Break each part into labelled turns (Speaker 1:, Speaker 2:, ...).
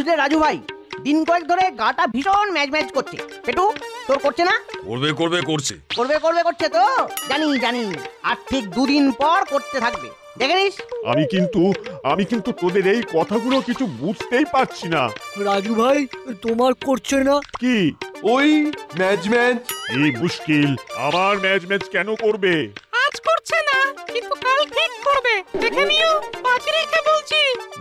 Speaker 1: বুঝলে রাজু ভাই, দিন কয়েক ধরে গাটা ভীষণ ম্যাজ ম্যাজ করছে। পেটু, তোর করছে না?
Speaker 2: করছে।
Speaker 1: করছে তো জানি জানি, আর ঠিক দুদিন পর করতে থাকবে, দেখে নিস।
Speaker 3: আমি কিন্তু তোদের এই কথাগুলো কিছু বুঝতেই পারছি না।
Speaker 4: রাজু ভাই, তোমার করছে না?
Speaker 3: কি
Speaker 5: ওই ম্যাচ ম্যাচ?
Speaker 3: এই মুশকিল, আমার ম্যাচ ম্যাচ কেন করবে?
Speaker 6: আজ করছে না, কিন্তু কাল ঠিক করবে, দেখে নিও, বাজি রেখে বলছি।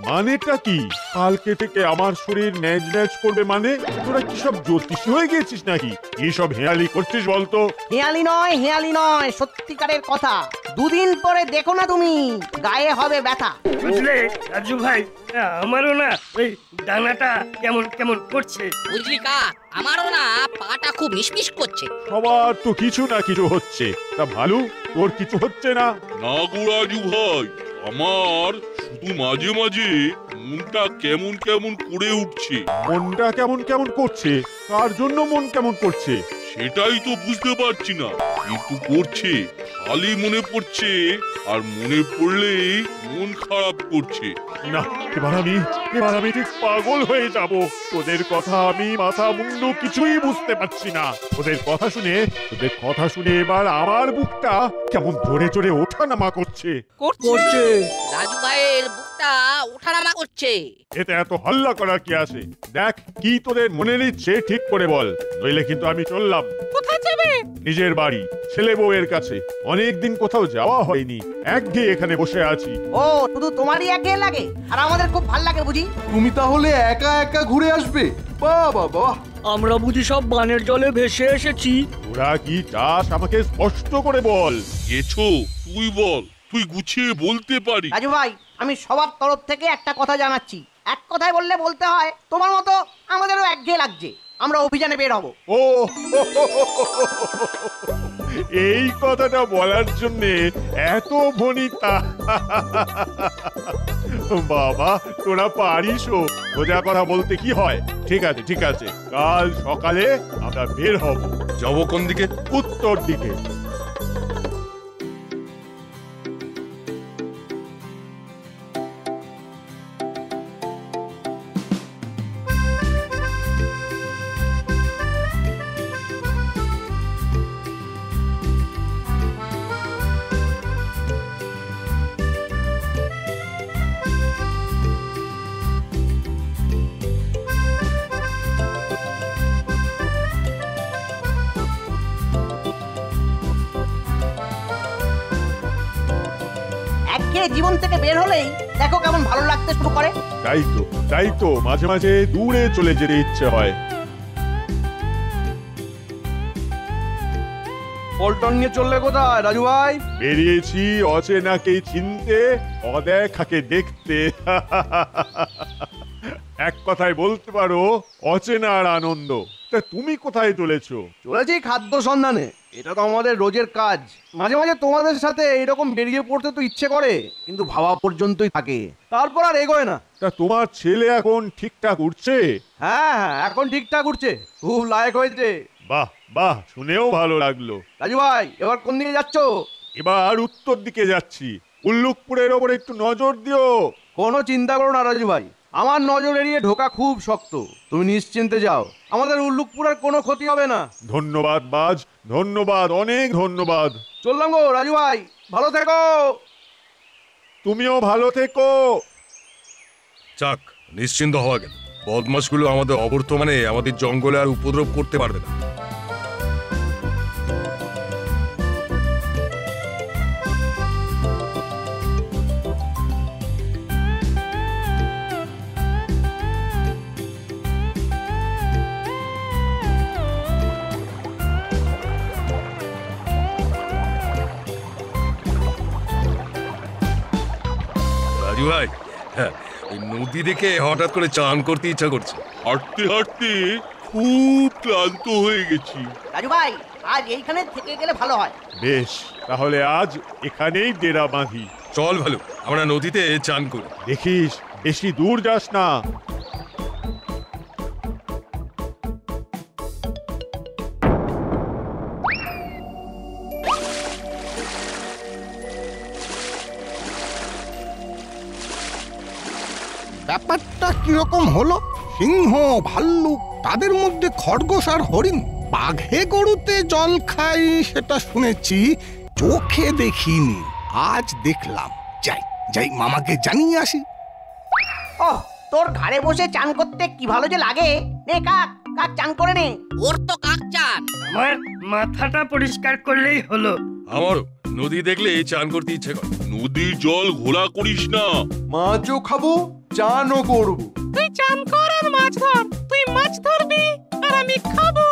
Speaker 3: মানেটা কি? কালকে থেকে আমার শরীর ম্যাচ ম্যাচ করবে মানে? তোরা কি সব জ্যোতিষী হয়ে গেছিস নাকি? এইসব হেয়ালি করছিস বলতো?
Speaker 1: হেয়ালি নয়, সত্যিকারের কথা। দুদিন পরে দেখো না তুমি, গায়ে হবে ব্যথা।
Speaker 4: বুঝলে রাজু ভাই, আমারও না ওই ডানাটা কেমন কেমন করছে।
Speaker 7: বুঝলি কা, আমারও না পাটা খুব মিশমিশ করছে।
Speaker 3: সবার তো কিছু না কিছু হচ্ছে। তা ভালো, তোর কিছু হচ্ছে না?
Speaker 2: না গো রাজু ভাই, আমার শুধু মাঝে মাঝে মনটা কেমন কেমন করে উঠছে।
Speaker 3: মনটা কেমন কেমন করছে? কার জন্য মন কেমন করছে?
Speaker 2: সেটাই তো বুঝতে পারছি না, কিন্তু করছে। খালি মনে পড়ছে, আর মনে পড়লেই মন খারাপ করছে।
Speaker 3: না, এবার আমি ঠিক পাগল হয়ে যাব। তোদের কথা আমি মাথা মুন্ডু কিছুই বুঝতে পারছি না। তোদের কথা শুনে এবার আমার বুকটা কেমন জোরে জোরে ওঠানামা করছে।
Speaker 7: রাজু ভাইয়ের বুকটা ওঠানামা করছে।
Speaker 3: এতে এত হল্লা করার কি আছে? দেখ কি তোদের মনে নিচ্ছে ঠিক করে বল, নইলে কিন্তু আমি চললাম।
Speaker 6: কোথায় যাবে?
Speaker 3: নিজের বাড়ি, ছেলে বউয়ের কাছে। অনেকদিন কোথাও যাওয়া হয়নি, একঘেয়ে এখানে বসে আছি।
Speaker 1: ও, শুধু তোমারই একঘেয়ে লাগে, আর আমাদের খুব ভাল লাগে বুঝি?
Speaker 5: তুমি তাহলে একা একা ঘুরে আসবে? বাহ বাহ বাহ!
Speaker 4: আমরা বুঝি সব বানের জলে ভেসে এসেছি?
Speaker 3: তোরা কি চাস আমাকে স্পষ্ট করে বল।
Speaker 2: গেছো তুই বল, তুই গুছিয়ে বলতে পারি।
Speaker 1: রাজু ভাই, আমি সবার তরফ থেকে একটা কথা জানাচ্ছি। এক কথায় বললে বলতে হয়, তোমার মতো আমাদেরও একঘেয়ে লাগছে। আমরা অভিযানে বের হব।
Speaker 3: ও, এই কথাটা বলার জন্য এত ভনিতা? বাবা, তোরা পারিসও। সোজা কথা বলতে কি হয়? ঠিক আছে, কাল সকালে আমরা বের হব।
Speaker 2: যাবো কোন দিকে?
Speaker 3: উত্তর দিকে।
Speaker 1: জীবন থেকে বের হলেই দেখো কেমন ভালো লাগতে শুরু করে।
Speaker 3: তাই তো মাঝে মাঝে দূরে চলে যেতে ইচ্ছে হয়।
Speaker 5: পল্টন নিয়ে চললে কোথায় রাজু ভাই?
Speaker 3: বেরিয়েছি অচেনাকে চিনতে, অদেখাকে দেখতে। এক কথায় বলতে পারো অচেনার আনন্দ। তা তুমি কোথায় চলেছো?
Speaker 5: চলেছি খাদ্য সন্ধানে, এটা তো আমাদের রোজের কাজ। মাঝে মাঝে তোমাদের সাথে এরকম বেরিয়ে পড়তে তো ইচ্ছে করে, কিন্তু ভাবা পর্যন্তই থাকে, তারপর আর এগোয় না।
Speaker 3: তা তোমার ছেলে এখন ঠিকঠাক উঠছে?
Speaker 5: হ্যাঁ, এখন ঠিকঠাক উঠছে, খুব লায়ক হয়েছে।
Speaker 3: বাহ, শুনেও ভালো লাগলো।
Speaker 5: রাজু ভাই, এবার কোন দিকে যাচ্ছ?
Speaker 3: এবার উত্তর দিকে যাচ্ছি। উল্লুকপুরের ওপর একটু নজর দিও।
Speaker 5: কোনো চিন্তা করো না রাজু ভাই, আমার নজর এড়িয়ে ঢোকা খুব শক্ত। তুমি নিশ্চিন্তে যাও, আমাদের উল্লুকপুরের কোনো ক্ষতি হবে না।
Speaker 3: ধন্যবাদ বাজ, ধন্যবাদ, অনেক ধন্যবাদ।
Speaker 5: চললাম গো রাজু ভাই, ভালো থেকো।
Speaker 3: তুমিও ভালো থেকো।
Speaker 2: যাক, নিশ্চিন্ত হওয়া গেল। বদমাশগুলো আমাদের অবর্তমানে আমাদের জঙ্গলে আর উপদ্রব করতে পারবে না। রাজু ভাই, হ্যাঁ, নদী দেখে হঠাৎ করে চান করতে ইচ্ছা করছে। হাঁটতে হাঁটতে খুব ক্লান্ত হয়ে গেছি।
Speaker 1: রাজু ভাই, আজ এইখানে থেকে গেলে ভালো হয়।
Speaker 3: বেশ, তাহলে আজ এখানেই ডেরা বাঁধি।
Speaker 2: চল ভালো, আমরা নদীতে চান করি।
Speaker 3: দেখিস বেশি দূর যাস না।
Speaker 8: ব্যাপারটা কিরকম হলো? সিংহ ভাল্লুক তাদের মধ্যে খরগোশ আর হরিণ। বাঘে গরুতে জল খাই সেটা শুনেছি, চোখে দেখিনি, আজ দেখলাম। যাই যাই মামাকে জানিয়ে আসি।
Speaker 1: ওহ, তোর ঘাড়ে বসে চান করতে কি ভালো যে লাগে। নে কাক, কাক চান করে নে।
Speaker 7: ওর তো কাক চান।
Speaker 4: আমার মাথাটা পরিষ্কার করলেই হলো।
Speaker 2: আমারও নদী দেখলে চান করতে ইচ্ছে করে।
Speaker 9: নদীর জল ঘোলা করিস না।
Speaker 5: মাছও খাবো, চানও করবো।
Speaker 6: তুই চান কর আর মাছ ধর। তুই মাছ ধরবি আর আমি খাবো।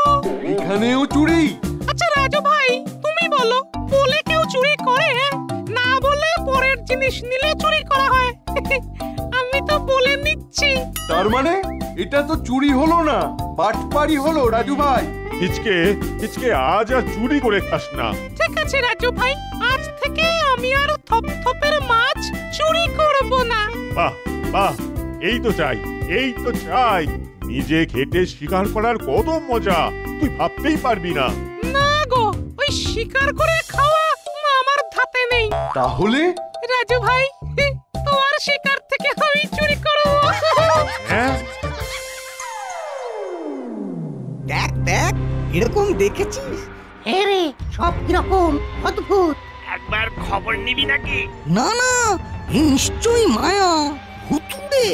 Speaker 5: এখানেও চুরি?
Speaker 6: আচ্ছা রাজু ভাই, তুমি বলো, বলে কেউ চুরি করে? না বলে পরের জিনিস নিলে চুরি করা হয়। আমি তো বলে নিচ্ছি।
Speaker 5: তার মানে এটা তো চুরি হলো না, বাটপারি হলো রাজু ভাই।
Speaker 3: হিচকে হিচকে আজ আর চুরি করে খাস না।
Speaker 6: ঠিক আছে রাজু ভাই, আজ থেকে আমি আর থপথপের মাছ চুরি করব না।
Speaker 3: বাহ বাহ, এই তো চাই, এই তো চাই। নিজে খেটে শিকার করার কত মজা তুই ভাবতেই পারবি না।
Speaker 6: না গো, ওই শিকার করে খাওয়া আমার ধাতে নেই।
Speaker 5: তাহলে
Speaker 6: রাজু ভাই, তোমার শিকার থেকে আমি চুরি করব।
Speaker 3: হ্যাঁ,
Speaker 8: দেখ দেখ, এরকম দেখেছিস?
Speaker 10: হ্যাঁ রে, সব কিরকম অদ্ভুত।
Speaker 4: একবার খবর নিবি নাকি?
Speaker 8: না না, এ নিশ্চয়ই মায়া, ভুতুড়ে।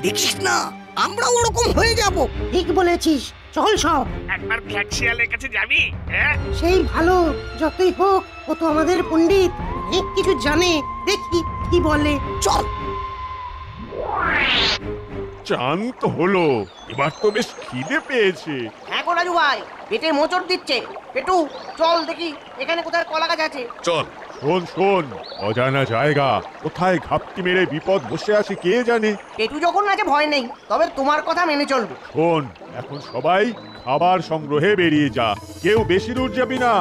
Speaker 8: দেখিস না, আমরা ওরকম হয়ে যাব।
Speaker 10: ঠিক বলেছিস, চল সব।
Speaker 4: একবার ফ্ল্যাক্সিয়ালের কাছে যাবি? হ্যাঁ,
Speaker 10: সেই ভালো, যতই হোক ও তো আমাদের পণ্ডিত, অনেক কিছু জানে। দেখি কি বলে।
Speaker 8: চল।
Speaker 3: চান তো হলো, এবার তো বেশ খিদে পেয়েছে।
Speaker 1: হ্যাঁ গো রাজু ভাই, পেটে মোচড় দিচ্ছে। পেটু, চল দেখি এখানে কোথায় কলা গাছ আছে।
Speaker 2: চল।
Speaker 3: শোন শোন, অজানা জায়গা, কোথায় ঘাপটি মেরে বিপদ বসে আছে কে জানে।
Speaker 1: পেটু যখন আছে ভয় নেই, তবে তোমার কথা মেনে চলবো।
Speaker 3: শোন, এখন সবাই খাবার সংগ্রহে বেরিয়ে যা। কেউ বেশি দূর যাবি না,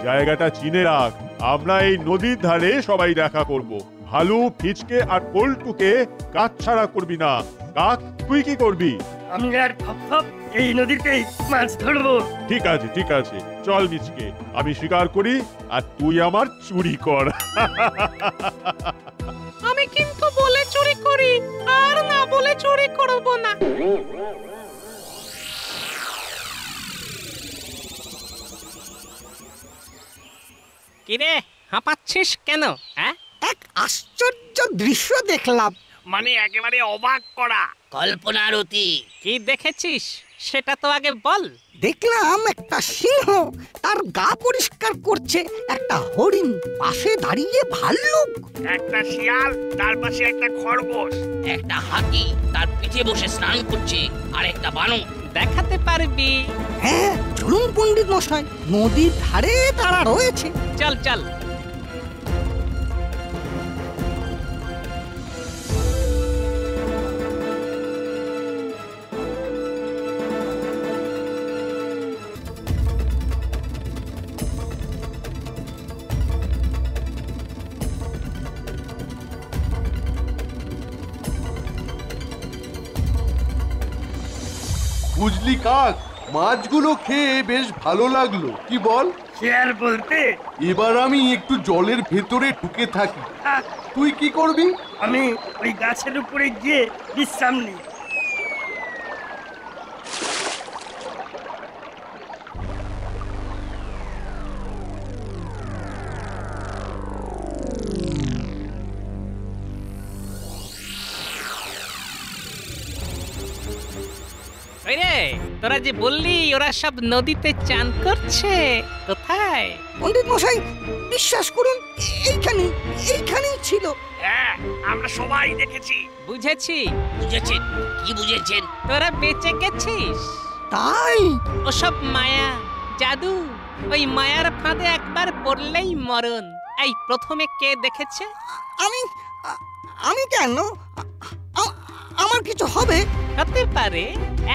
Speaker 3: জায়গাটা চিনে রাখ। আমরা এই নদীর ধারে সবাই দেখা করব। ভালু, ফিচকে আর পল্টুকে কাজ ছাড়া করবি না। কাক, তুই কি করবি?
Speaker 4: আমি আর থপথপ এই নদীতেই মাছ ধরবো।
Speaker 3: ঠিক আছে ঠিক আছে, চল মিচকে, আমি স্বীকার করি আর তুই আমার চুরি কর।
Speaker 6: আমি কিন্তু বলে চুরি করি, আর না বলে চুরি করব না।
Speaker 11: কিরে, হাঁপাচ্ছিস কেন? হ্যাঁ,
Speaker 8: এক আশ্চর্য দৃশ্য দেখলাম।
Speaker 4: মানে একেবারে অবাক করা।
Speaker 7: কল্পনার অতীত।
Speaker 11: কি দেখেছিস সেটা তো আগে বল।
Speaker 8: দেখলাম একটা সিংহ তার গা পরিষ্কার করছে, একটা হরিণ পাশে দাঁড়িয়ে ভাল্লুক,
Speaker 4: একটা শিয়াল তার পাশে একটা খরগোশ,
Speaker 7: একটা হাতি তার পিঠে বসে স্নান করছে, আর একটা বানর।
Speaker 11: দেখাতে পারবি?
Speaker 8: হ্যাঁ, চলুন পণ্ডিত মশাই, নদীর ধারে তারা রয়েছে।
Speaker 11: চল চল।
Speaker 5: বুঝলি কাক, মাছগুলো খেয়ে বেশ ভালো লাগলো, কি বল?
Speaker 4: শেয়ার বলতে
Speaker 5: এবার আমি একটু জলের ভেতরে ঢুকে থাকি।
Speaker 4: থাক,
Speaker 5: তুই কি করবি?
Speaker 4: আমি ওই গাছের উপরে গিয়ে বিশ্রাম নিই।
Speaker 11: ওই রে, তোরা যে বললি ওরা সব নদীতে চান করছে, কোথায়?
Speaker 8: পণ্ডিত মশাই, বিশ্বাস করুন, এইখানেই ছিল।
Speaker 4: হ্যাঁ, আমরা সবাই দেখেছি।
Speaker 11: বুঝেছি।
Speaker 7: বুঝেছেন? কি বুঝেছেন?
Speaker 11: তোরা বেঁচে গেছিস।
Speaker 8: তাই
Speaker 11: ওসব মায়া, জাদু, ওই মায়ার ফাঁদে একবার পড়লেই মরণ। এই প্রথমে কে দেখেছে?
Speaker 8: আমি কেন? আমার কিছু হবে?
Speaker 11: হতে পারে।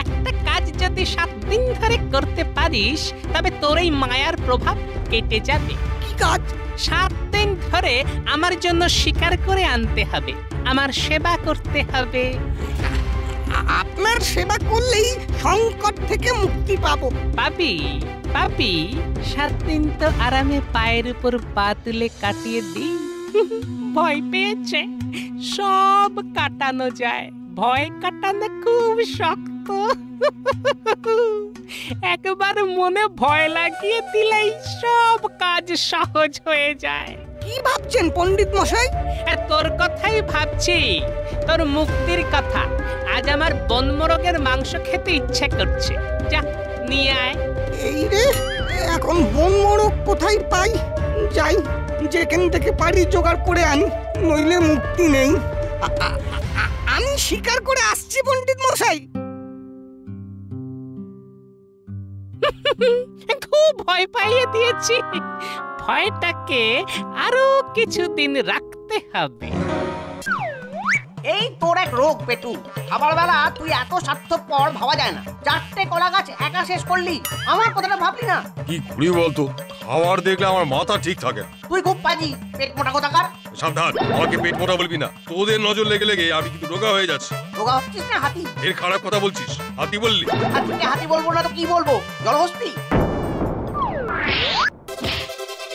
Speaker 11: একটা কাজ যদি 7 দিন ধরে করতে পারিস, তবে তোর এই মায়ার প্রভাব কেটে যাবে।
Speaker 8: কি কাজ?
Speaker 11: 7 দিন ধরে আমার জন্য শিকার করে আনতে হবে, আমার সেবা করতে হবে।
Speaker 8: আপনার সেবা করলেই সংকট থেকে মুক্তি পাবো।
Speaker 11: পাবি পাবি। 7 দিন তো আরামে পায়ের উপর পা তুলে কাটিয়ে দিই। ভয় পেয়েছে, সব কাটানো যায়। ভয় কাটানো খুব শক্ত। হতো। একবার মনে ভয় লাগিয়ে দিলেই সব কাজ সহজ হয়ে যায়।
Speaker 10: কি ভাবছেন পণ্ডিত মশাই?
Speaker 11: তোর কথাই ভাবছি, তোর মুক্তির কথা। আজ আমার বনমোরগের মাংস খেতে ইচ্ছে করছে, যা নিয়ে আয়।
Speaker 10: এই রে, এখন বন মোরগ কোথায় পাই? যাই, যেখান থেকে পারি জোগাড় করে আনি, নইলে মুক্তি নেই। আমি শিকার করে আসছি পণ্ডিত মশাই।
Speaker 11: খুব ভয় পাইয়ে দিয়েছি, ভয়টাকে আরো কিছুদিন রাখতে হবে।
Speaker 1: এই তোর এক রোগ পেটু, খাবার বেলা তুই এত স্বার্থপর ভাবা যায় না। 4টে কলা গাছ একা শেষ করলি, আমার কথাটা ভাবলি না?
Speaker 2: কি করি বলতো, খাবার দেখলে আমার মাথা ঠিক থাকে না।
Speaker 1: তুই খুব পাজি, পেট মোটা কোথাকার।
Speaker 2: সাবধান, আমাকে পেট মোটা বলবি না। তোদের নজর লেগে লেগে আমি কিন্তু রোগা হয়ে যাচ্ছি।
Speaker 1: রোগা হচ্ছিস না হাতি?
Speaker 2: এর খারাপ কথা বলছিস, হাতি বললি?
Speaker 1: হাতিকে হাতি বলবো না তো কি বলবো? জলহস্তি?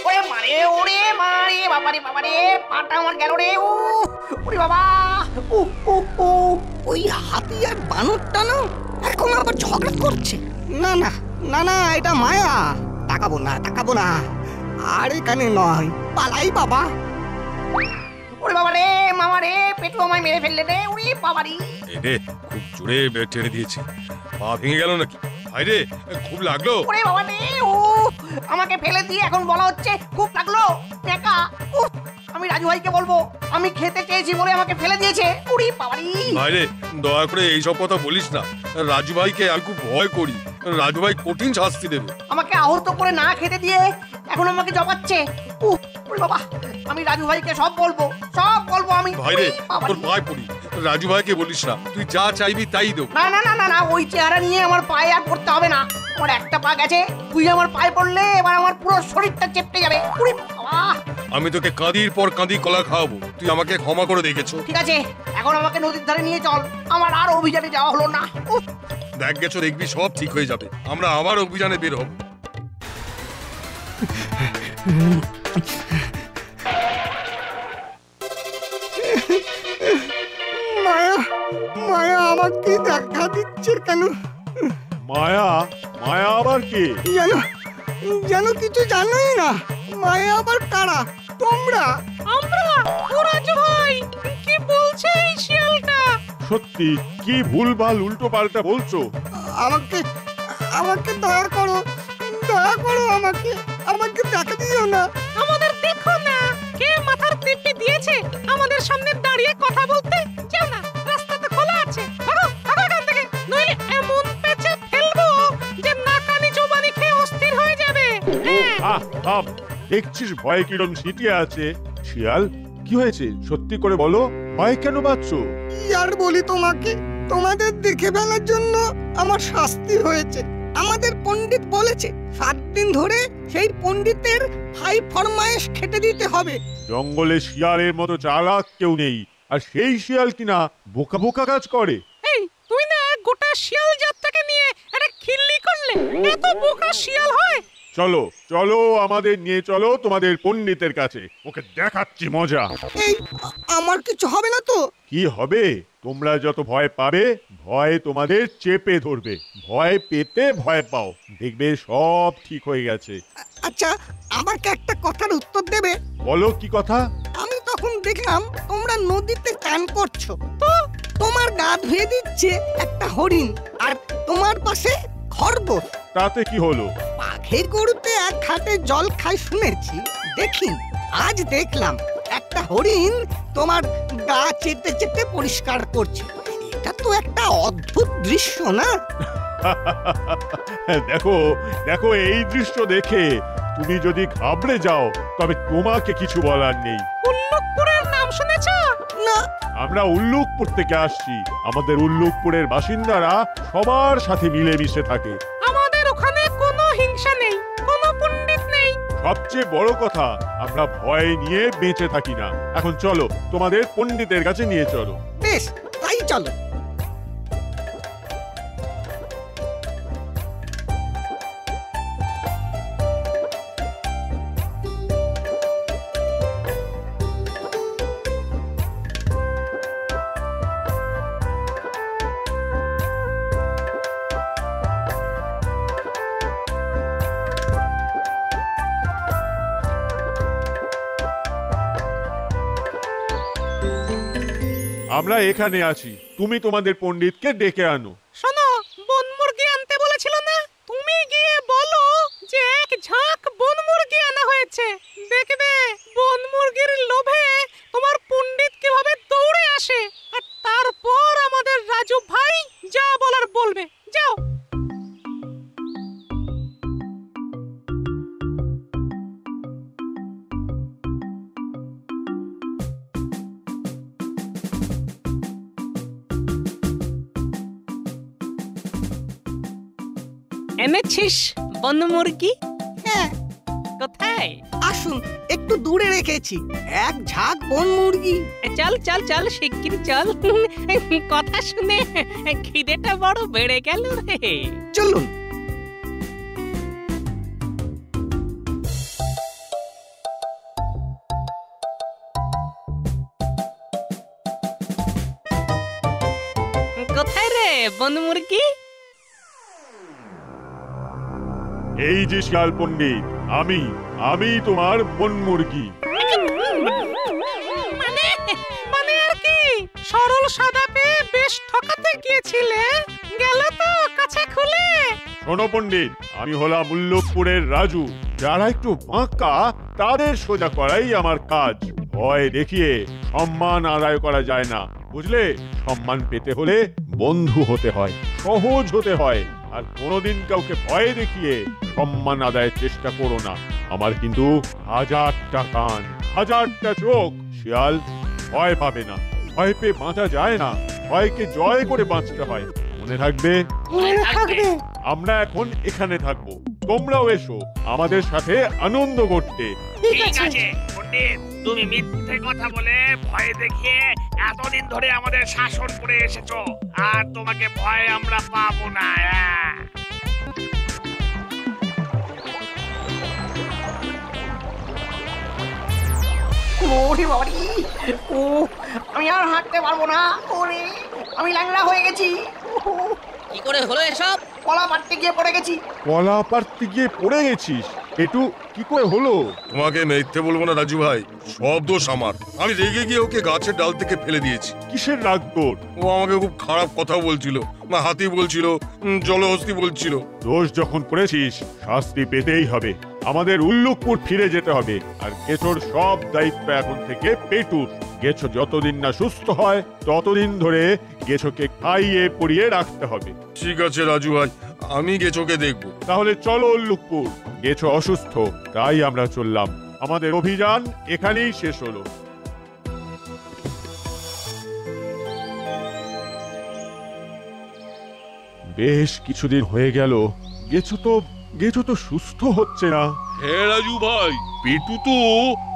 Speaker 1: ওরে মারে, ওরে মারে, বাবারে বাবারে, পাটা আমার গেল রে। ওরে বাবা,
Speaker 10: ওই হাতি আর বানরটা না এখন আবার ঝগড়া করছে। না না না না, এটা মায়া। তাকাবো না, তাকাবো না। আর এখানে নয়, পালাই বাবা।
Speaker 1: ওরে বাবা রে, মামা রে, পেটু আমায় মেরে ফেললে রে। ওরে বাবারি,
Speaker 2: রে খুব জোরে টেনে দিয়েছি, পা ভেঙে গেল নাকি? ভাই রে, খুব লাগলো।
Speaker 1: ওরে বাবা রে, আমাকে ফেলে দিয়ে এখন বলা হচ্ছে খুব লাগলো। একা আমি রাজু ভাইকে বলবো আমি খেতে চেয়েছি বলে আমাকে ফেলে দিয়েছে। ওরে বাবারি।
Speaker 2: ভাই রে, দয়া করে এইসব কথা বলিস না। রাজু ভাইকে আমি খুব ভয় করি। রাজু ভাই কঠিন শাস্তি দেবে।
Speaker 1: আমাকে আহত করে না খেতে দিয়ে এখন আমাকে জবাচ্ছে। ওরে বাবা, আমি রাজু ভাইকে সব বলবো, সব বলবো আমি।
Speaker 2: ভাই রে, তোর পায়ে পড়ি, রাজু ভাইকে বলিস না। তুই যা চাইবি তাই দেবো।
Speaker 1: না না না না না, ওই চেহারা নিয়ে আমার পায়ে আর পড়তে হবে না। আমার একটা পা গেছে, তুই আমার পায়ে পড়লে এবার আমার পুরো শরীরটা চেপটে যাবে। ওরে বাবা,
Speaker 2: আমি তোকে কাঁদির পর কাঁদি কলা খাওয়াবো। তুই আমাকে ক্ষমা করে দেখেছো।
Speaker 1: ঠিক আছে, এখন আমাকে নদীর ধারে নিয়ে চল। আমার আর অভিযানে যাওয়া হলো না।
Speaker 2: দেখ গেছো, দেখবি সব ঠিক হয়ে যাবে। আমরা আবার অভিযানে বের হব।
Speaker 10: মায়া, মায়া আমাকে দেখা দিচ্ছে কেন?
Speaker 3: মায়া? মায়া আবার কে?
Speaker 10: যেন কিছু জানোই না। মায়া আবার কারা? তোমরা?
Speaker 11: আমরা? রাজু ভাই, কি বলছে এই শিয়ালটা?
Speaker 3: সত্যি কি ভুলভাল উল্টো পাল্টা বলছো?
Speaker 10: আমাকে আমাকে দয়া করো, দয়া করো, আমাকে আমাকে দেখা দিও না।
Speaker 11: আমাদের দেখো না, কে মাথার টিপি দিয়েছে আমাদের সামনে দাঁড়িয়ে কথা বলতে? যাও না, রাস্তা তো খোলা আছে। ভাগো, ভাগো এখান থেকে, নইলে এমন পেঁচে ফেলবো যে নাকানি চোবানি খেয়ে অস্থির হয়ে যাবে।
Speaker 3: দেখছিস ভয় কিরম সিটিয়ে আছে। শিয়াল, কি হয়েছে সত্যি করে বলো, ভয় কেন পাচ্ছ?
Speaker 10: আর বলি তোমাকে, তোমাদের দেখে ফেলার জন্য আমার শাস্তি হয়েছে। আমাদের পণ্ডিত বলেছে 7 দিন ধরে সেই পণ্ডিতের হাই ফরমায়েশ খেতে দিতে হবে।
Speaker 3: জঙ্গলে শিয়ালের মতো চালাক কেউ নেই, আর সেই শিয়াল কিনা বোকা বোকা কাজ করে।
Speaker 11: এই তুই না গোটা শিয়াল জাতটাকে নিয়ে একটা খিল্লি করলে, এত বোকা শিয়াল হয়?
Speaker 3: চলো চলো, আমাদের নিয়ে চলো তোমাদের পণ্ডিতের কাছে, ওকে দেখাচ্ছি মজা।
Speaker 10: এই আমার কিছু হবে না তো?
Speaker 3: কি হবে? তোমরা যত ভয় পাবে, ভয় তোমাদের চেপে ধরবে। ভয় পেতে ভয় পাও, দেখবে সব ঠিক হয়ে গেছে।
Speaker 10: আচ্ছা, আমাকে একটা কথার উত্তর দেবে?
Speaker 3: বলো কি কথা?
Speaker 10: আমি তখন দেখলাম তোমরা নদীতে চান করছো, তো তোমার গা ধুয়ে দিচ্ছে একটা হরিণ, আর তোমার পাশে খরগোশ।
Speaker 3: তাতে কি হলো?
Speaker 10: বাঘের গরুতে এক ঘাটে জল খায় শুনেছি, দেখিনি। আজ দেখলাম একটা হরিণ তোমার গা চেটে চেটে পরিষ্কার করছে। এটা তো একটা অদ্ভুত দৃশ্য, না?
Speaker 3: দেখো দেখো, এই দৃশ্য দেখে তুমি যদি ঘাবড়ে যাও তবে তোমাকে কিছু বলার নেই।
Speaker 11: উল্লুকপুরের নাম শুনেছো?
Speaker 10: না।
Speaker 3: আমরা উল্লুকপুর থেকে আসছি। আমাদের উল্লুকপুরের বাসিন্দারা সবার সাথে মিলেমিশে থাকে।
Speaker 11: আমাদের ওখানে কোনো হিংসা নেই, কোনো পণ্ডিত নেই।
Speaker 3: সবচেয়ে বড় কথা, আমরা ভয় নিয়ে বেঁচে থাকি না। এখন চলো, তোমাদের পণ্ডিতের কাছে নিয়ে চলো।
Speaker 10: বেশ, তাই চলো।
Speaker 3: আমরা এখানে আছি, তুমি তোমাদের পণ্ডিতকে ডেকে আনো।
Speaker 6: শোনো, বন মুরগি আনতে বলেছিল না, তুমি গিয়ে বলো যে এক ঝাঁক বন মুরগি আনা হয়েছে। দেখবে বন মুরগির লোভে তোমার পণ্ডিত কিভাবে দৌড়ে আসে, আর তারপর আমাদের রাজু ভাই যা বলার বলবে। যাও। এনেছিস বন মুরগি?
Speaker 10: হ্যাঁ।
Speaker 6: কোথায়?
Speaker 10: আসুন, একটু দূরে রেখেছি এক ঝাঁক বন মুরগি।
Speaker 6: চল চল চল, শিগগির চল। কথা শুনে খিদেটা বড় বেড়ে গেল রে।
Speaker 10: চলুন।
Speaker 6: কোথায় রে বন মুরগি?
Speaker 3: এই যে শিয়াল পণ্ডিত, আমি তোমার বন মুরগি।
Speaker 6: মানে মানে আর কি? সরল সাদা পেয়ে বেশ ঠকাতে গিয়েছিলে, গেল তো কাছে খুলে।
Speaker 3: শোনো পণ্ডিত, আমি হলাম উল্লুকপুরের রাজু। যারা একটু বাঁকা তাদের সোজা করাই আমার কাজ। ভয় দেখিয়ে সম্মান আদায় করা যায় না, বুঝলে? সম্মান পেতে হলে বন্ধু হতে হয়, সহজ হতে হয়। আর কোনোদিন কাউকে ভয় দেখিয়ে সম্মান আদায়ের চেষ্টা করো না। আমার কিন্তু 1000টা কান, 1000টা চোখ। শিয়াল, ভয় পাবে না। ভয় পেয়ে বাঁচা যায় না, ভয়কে জয় করে বাঁচতে হয়। মনে থাকবে? আমরা এখন এখানে থাকবো, তোমরাও এসো আমাদের সাথে আনন্দ করতে।
Speaker 4: ঠিক আছে পণ্ডিত, তুমি মিথ্যে কথা বলে ভয় দেখিয়ে এতদিন ধরে আমাদের শাসন করে এসেছো, আর তোমাকে ভয় আমরা পাবো না।
Speaker 1: ওরে বাবারি, ও আমি আর হাঁটতে পারবো না। ওরে, আমি ল্যাংড়া হয়ে গেছি।
Speaker 7: কি করে হলো এসব?
Speaker 1: কলা পাড়তে গিয়ে পড়ে গেছি।
Speaker 3: কলা পাড়তে গিয়ে পড়ে গেছিস? একটু কি করে হলো?
Speaker 2: তোমাকে মিথ্যে বলবো না রাজু ভাই, সব দোষ আমার। আমি রেগে গিয়ে ওকে গাছের ডাল থেকে ফেলে দিয়েছি।
Speaker 3: কিসের রাগ তোর?
Speaker 2: ও আমাকে খুব খারাপ কথা বলছিল, হাতি বলছিল, জলহস্তি বলছিল।
Speaker 3: দোষ যখন করেছিস শাস্তি পেতেই হবে। আমাদের উল্লুকপুর ফিরে যেতে হবে। আর গেছোর সব দায়িত্ব এখন থেকে পেটুর। গেছো যতদিন না সুস্থ হয় ততদিন ধরে গেছোকে খাইয়ে পরিয়ে রাখতে হবে।
Speaker 2: ঠিক আছে রাজু ভাই, আমি গেছোকে দেখবো।
Speaker 3: তাহলে চলো উল্লুকপুর। গেছো অসুস্থ, তাই আমরা চললাম। আমাদের অভিযান এখানেই শেষ হলো। বেশ কিছুদিন হয়ে গেল, গেছো তো সুস্থ হচ্ছে না।
Speaker 9: হ্যাঁ রাজু ভাই, পেটু তো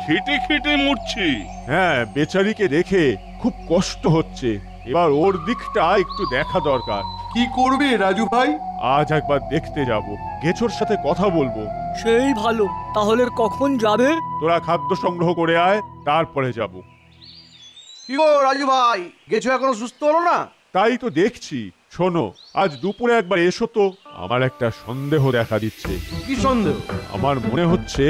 Speaker 9: খেটে খেটে মরছে।
Speaker 3: হ্যাঁ, বেচারিকে দেখে খুব কষ্ট হচ্ছে। এবার ওর দিকটা একটু দেখা দরকার।
Speaker 5: কি করবে রাজু ভাই?
Speaker 3: আজ একবার দেখতে যাব, গেছোর সাথে কথা বলবো।
Speaker 12: সেই ভালো, তাহলে কখন যাবে?
Speaker 3: তোরা খাদ্য সংগ্রহ করে আয়, তারপরে যাব।
Speaker 5: কি গো রাজু ভাই, গেছো এখনো সুস্থ হলো না?
Speaker 3: তাই তো দেখছি। শোনো, আজ দুপুরে একবার এসো তো। আমার একটা সন্দেহ দেখা দিচ্ছে।
Speaker 5: কি সন্দেহ?
Speaker 3: আমার মনে হচ্ছে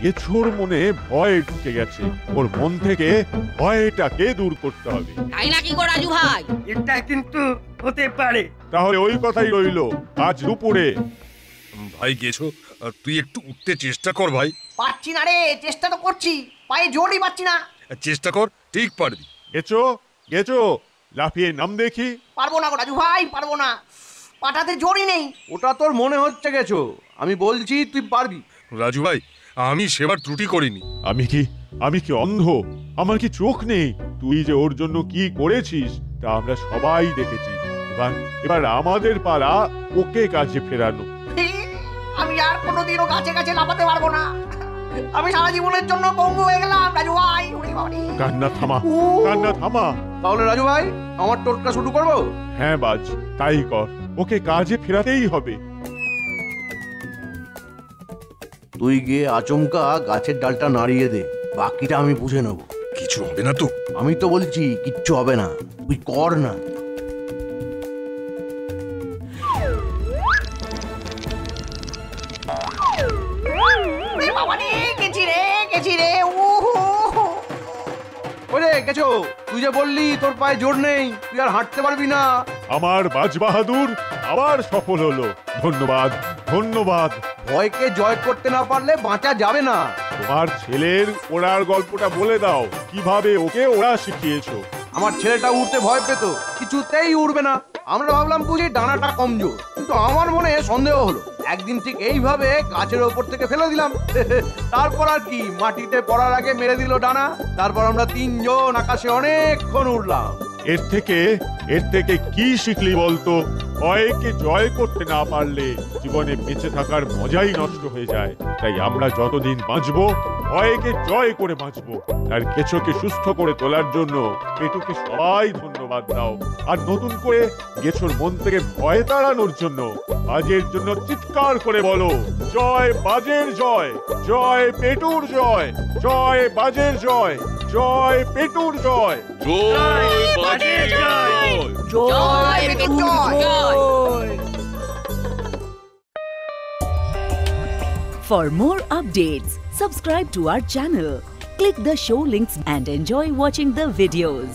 Speaker 3: গেছোর মনে ভয় ঢুকে গেছে। ওর মন থেকে ভয়টাকে দূর করতে হবে।
Speaker 7: তাই নাকি গো রাজু ভাই?
Speaker 4: এটা কিন্তু হতে পারে।
Speaker 3: তাহলে ওই কথাই রইলো, আজ দুপুরে।
Speaker 2: ভাই গেছো, তুই একটু উঠতে চেষ্টা কর ভাই।
Speaker 1: পারছি না রে, চেষ্টা তো করছি, পায়ে জোরই পাচ্ছি না।
Speaker 2: চেষ্টা কর, ঠিক পারবি।
Speaker 3: গেছো লাফিয়ে নাম দেখি।
Speaker 1: পারবো না গো রাজু ভাই, পারবো না, পাটাতে জোরই নেই।
Speaker 5: ওটা তোর মনে হচ্ছে গেছো, আমি বলছি তুই পারবি।
Speaker 2: রাজু ভাই, আমি সেবার ত্রুটি করিনি।
Speaker 3: আমি কি অন্ধ? আমার কি চোখ নেই? তুই যে ওর জন্য কি করেছিস তা আমরা সবাই দেখেছি। এবার আমাদের পালা ওকে কাজে ফেরানো।
Speaker 1: আমি আর কোনোদিনও গাছে গাছে লাফাতে পারবো না। আমি সারা জীবনের জন্য পঙ্গু হয়ে গেলাম রাজু ভাই।
Speaker 3: কান্না থামা।
Speaker 5: তাহলে রাজু ভাই, আমার টোটকা শুরু করবো?
Speaker 3: হ্যাঁ বাজ, তাই কর। ওকে কাজে ফেরাতেই হবে।
Speaker 5: তুই গিয়ে আচমকা গাছের ডালটা নাড়িয়ে দে, বাকিটা আমি বুঝে নেব।
Speaker 2: কিছু হবে না তো?
Speaker 5: আমি তো বলছি কিচ্ছু হবে না, তুই কর না। কেছো, তুই যে বললি তোর পায়ে জোর নেই, তুই আর হাঁটতে পারবি না।
Speaker 3: আমার বাজবাহাদুর আবার সফল হলো। ধন্যবাদ, ধন্যবাদ।
Speaker 5: ভয়কে জয় করতে না পারলে বাঁচা যাবে না।
Speaker 3: তোমার ছেলের ওড়ার গল্পটা বলে দাও, কিভাবে ওকে ওড়া শিখিয়েছো।
Speaker 5: আমার ছেলেটা উড়তে ভয় পেত, কিছুতেই উড়বে না। আমরা ভাবলাম বুঝি ডানাটা কমজোর, কিন্তু আমার মনে সন্দেহ হলো। একদিন ঠিক এইভাবে গাছের ওপর থেকে ফেলে দিলাম। তারপর আর কি, মাটিতে পড়ার আগে মেরে দিল ডানা। তারপর আমরা তিনজন আকাশে অনেকক্ষণ উড়লাম।
Speaker 3: এর থেকে কি শিখলি বলতো? ভয়কে জয় করতে না পারলে জীবনে বেঁচে থাকার মজাই নষ্ট হয়ে যায়। তাই আমরা যতদিন বাঁচবো ভয়কে জয় করে বাঁচবো। আর কেছোকে সুস্থ করে তোলার জন্য পেটুকে সবাই ধন্যবাদ দাও। আর নতুন করে গেছোর মন থেকে ভয় তাড়ানোর জন্য বাজের জন্য চিৎকার করে বলো, জয় বাজের জয়, জয় পেটুর জয়, জয় বাজের জয়, জয় পেটুর জয়।
Speaker 9: জয় বাজের জয়।
Speaker 7: জয় পেটুর জয়।
Speaker 13: For more updates, subscribe to our channel, click the show links and enjoy watching the videos.